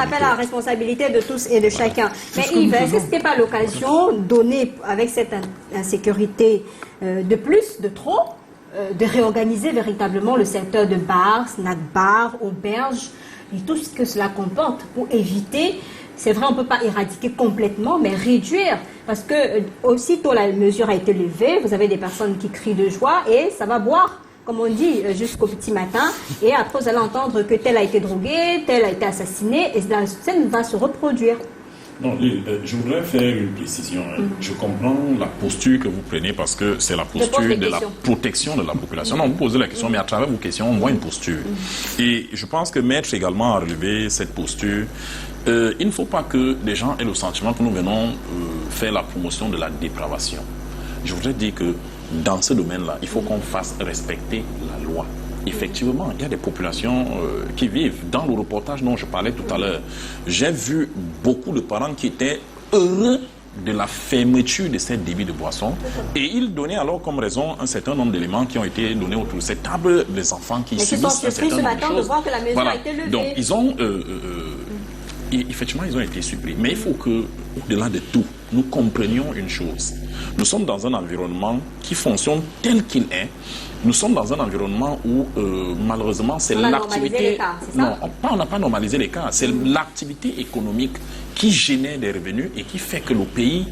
appelle à la responsabilité de tous et de chacun. Mais Yves, est-ce que ce n'était pas l'occasion donnée avec cette insécurité de plus, de trop, de réorganiser véritablement le secteur de bars, snack-bars, auberges et tout ce que cela comporte pour éviter, c'est vrai on ne peut pas éradiquer complètement, mais réduire, parce que aussitôt la mesure a été levée, vous avez des personnes qui crient de joie et ça va boire, comme on dit, jusqu'au petit matin, et après vous allez entendre que tel a été drogué, tel a été assassiné, et la scène va se reproduire. Non, je voudrais faire une précision. Je comprends la posture que vous prenez parce que c'est la posture de la protection de la population. Non, vous posez la question, mais à travers vos questions, on voit une posture. Et je pense que Maître également a relevé cette posture. Il ne faut pas que les gens aient le sentiment que nous venons faire la promotion de la dépravation. Je voudrais dire que dans ce domaine-là, il faut qu'on fasse respecter la loi. Effectivement, il y a des populations qui vivent. Dans le reportage dont je parlais tout à l'heure, j'ai vu beaucoup de parents qui étaient heureux de la fermeture de ces débits de boissons. Et ils donnaient alors comme raison un certain nombre d'éléments qui ont été donnés autour de cette table, des enfants qui subissent un certain nombre de choses. De voir que la mesure a été levée. Donc, ils ont... effectivement, ils ont été supprimés. Mais il faut que, au-delà de tout, nous comprenions une chose. Nous sommes dans un environnement qui fonctionne tel qu'il est. Nous sommes dans un environnement où, malheureusement, c'est l'activité... Non, on n'a pas normalisé les cas. C'est l'activité économique qui génère des revenus et qui fait que le pays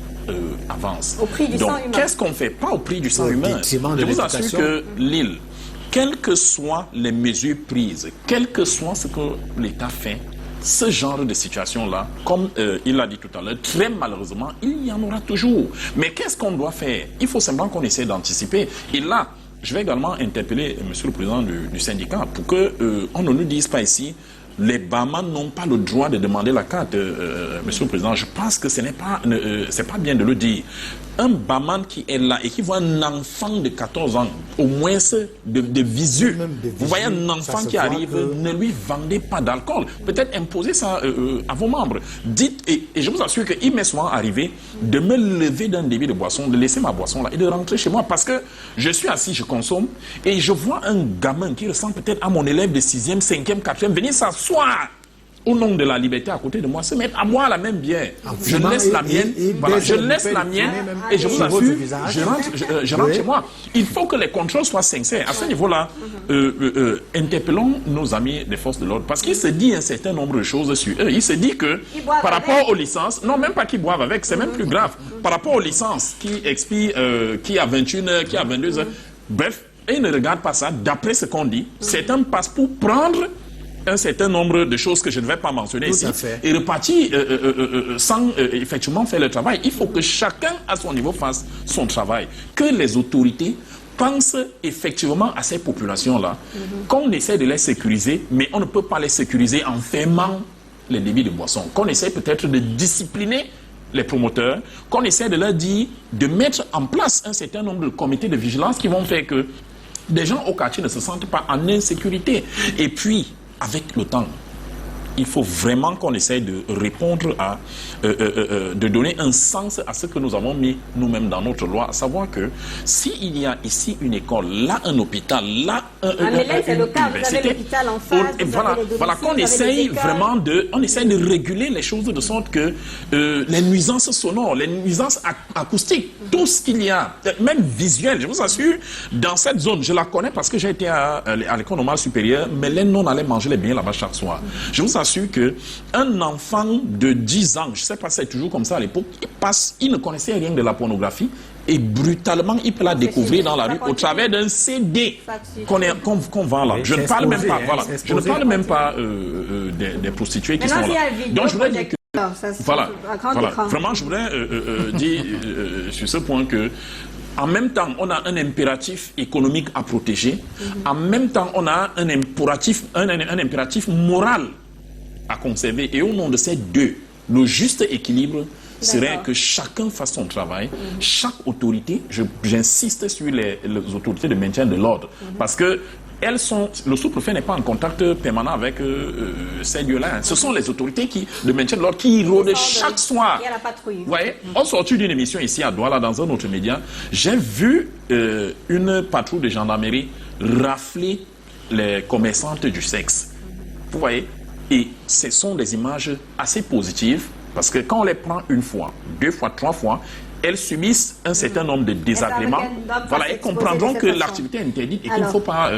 avance. Au prix du sang humain. Donc, qu'est-ce qu'on fait? Pas au prix du sang humain. Je vous assure que l'île, quelles que soient les mesures prises, quel que soit ce que l'État fait, ce genre de situation-là, comme il l'a dit tout à l'heure, très malheureusement, il y en aura toujours. Mais qu'est-ce qu'on doit faire? Il faut simplement qu'on essaie d'anticiper. Et là, je vais également interpeller Monsieur le Président du syndicat pour qu'on ne nous dise pas ici, les barman n'ont pas le droit de demander la carte, Monsieur le Président. Je pense que ce n'est pas, c'est pas bien de le dire. Un barman qui est là et qui voit un enfant de 14 ans, au moins de visu, vous voyez un enfant qui arrive, ne lui vendez pas d'alcool. Peut-être imposer ça à vos membres. Dites, et je vous assure qu'il m'est souvent arrivé de me lever d'un débit de boisson, de laisser ma boisson là et de rentrer chez moi parce que je suis assis, je consomme et je vois un gamin qui ressemble peut-être à mon élève de 6e, 5e, 4e venir s'asseoir au nom de la liberté à côté de moi, se mettre à boire la même bière. Je laisse la mienne, voilà, je laisse la mienne et je vous assure, je rentre chez moi. Il faut que les contrôles soient sincères. À ce niveau-là, interpellons nos amis des forces de l'ordre parce qu'il se dit un certain nombre de choses sur eux. Il se dit que par rapport aux licences, non, même pas qu'ils boivent avec, c'est même plus grave. Par rapport aux licences qui expirent, qui a 21 heures, qui a 22 heures, bref, et ils ne regardent pas ça. D'après ce qu'on dit, certains passent pour prendre un certain nombre de choses que je ne vais pas mentionner ici et repartir sans effectivement faire le travail. Il faut que chacun à son niveau fasse son travail. Que les autorités pensent effectivement à ces populations-là, qu'on essaie de les sécuriser, mais on ne peut pas les sécuriser en fermant les débits de boissons. Qu'on essaie peut-être de discipliner les promoteurs, qu'on essaie de leur dire de mettre en place un certain nombre de comités de vigilance qui vont faire que des gens au quartier ne se sentent pas en insécurité. Et puis, avec le temps, il faut vraiment qu'on essaye de répondre à, de donner un sens à ce que nous avons mis nous-mêmes dans notre loi, à savoir que s'il y a ici une école, là un hôpital, là c'est le cas, vous avez l'hôpital en face, voilà qu'on essaye vraiment on essaye de réguler les choses de sorte que les nuisances sonores, les nuisances acoustiques, tout ce qu'il y a, même visuel, je vous assure, dans cette zone, je la connais parce que j'ai été à l'école normale supérieure, mais les non allaient manger les beignets là-bas chaque soir. Je vous assure qu'un enfant de 10 ans, je ne sais pas si c'est toujours comme ça à l'époque, il ne connaissait rien de la pornographie et brutalement il peut la découvrir dans la rue au travers d'un CD qu'on vend là. Je ne parle même pas, voilà, je ne parle même pas des prostituées qui sont là. Donc je voudrais dire que voilà, vraiment je voudrais dire sur ce point que en même temps, on a un impératif économique à protéger. En même temps, on a un impératif moral à conserver. Et au nom de ces deux, le juste équilibre serait que chacun fasse son travail. Chaque autorité, j'insiste sur les autorités de maintien de l'ordre, parce que le sous-préfet n'est pas en contact permanent avec ces lieux-là. Ce sont les autorités de maintien de l'ordre qui rôdent chaque soir. Il y a la patrouille. Vous voyez, on sortit d'une émission ici à Douala, dans un autre média. J'ai vu une patrouille de gendarmerie rafler les commerçantes du sexe. Vous voyez, Et ce sont des images assez positives, parce que quand on les prend une fois, 2 fois, 3 fois, elles subissent un certain nombre de désagréments. Voilà, elles comprendront que l'activité est interdite et qu'il ne faut pas